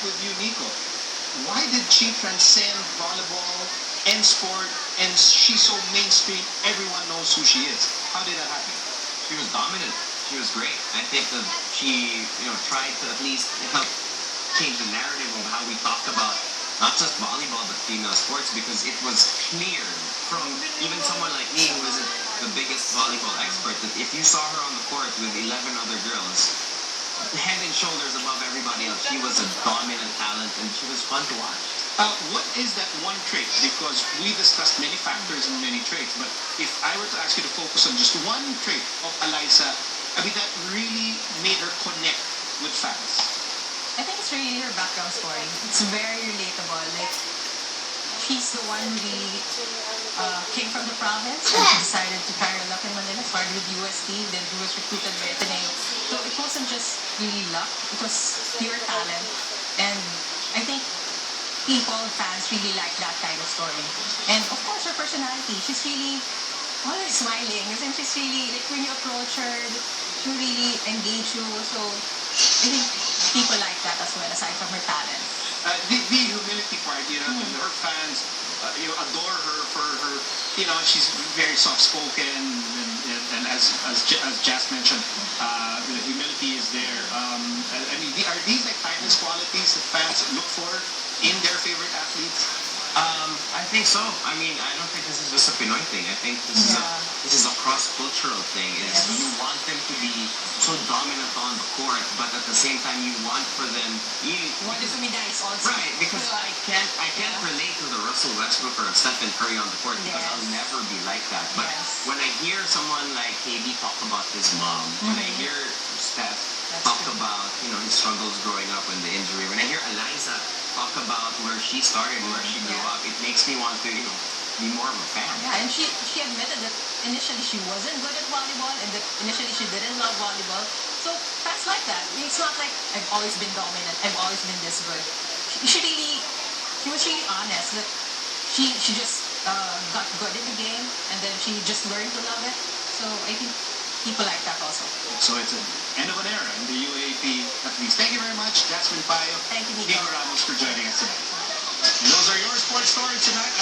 with you, Nico. Why did she transcend volleyball and sport, and she's so mainstream, everyone knows who she is? How did that happen? She was dominant. She was great. I think that she, tried to at least help change the narrative of how we talk about not just volleyball but female sports, because it was clear from even someone like me who isn't the biggest volleyball expert that if you saw her on the court with 11 other girls, head and shoulders above everybody else, she was a dominant talent and she was fun to watch. What is that one trait? Because we discussed many factors and many traits, but if I were to ask you to focus on just one trait of Alyssa, that really made her connect with fans. I think it's really her background story. It's very relatable. Like, she's the one who really came from the province and she decided to carry luck in Manila. Started with UST, then she was recruited by Ateneo. So it wasn't just really luck, it was pure talent. And I think fans really like that kind of story. And of course, her personality. She's really always smiling. And she's really, like, when you approach her, she really engage you. So I think people like that as well, aside from her talent. The humility part, her fans, adore her for her, she's very soft-spoken, and as Jazz mentioned, the humility is there. Are these like timeless qualities that fans look for in their favorite athletes? I think so. I don't think this is just a Pinoy thing. I think this is a cross-cultural thing. You want them to be so dominant on the court, but at the same time you want for them. You want them to be nice also. Right, because I can't relate to the Russell Westbrook or Stephen Curry on the court because I'll never be like that. But when I hear someone like KD talk about his mom, when I hear Steph talk about his struggles growing up and the injury, when I hear Alyssa talk about where she started, where she grew up, it makes me want to, be more of a fan. Yeah, and she admitted that initially she wasn't good at volleyball and that initially she didn't love volleyball. So fans like that. It's not like I've always been dominant, I've always been this good. She was really honest that she just got good in the game and then she just learned to love it. So I think people like that also. So it's an end of an era in the UAP at least. Thank you very much, Jasmine Payo. Thank you, Nico. Ramos, for joining us tonight. And those are your sports stories tonight.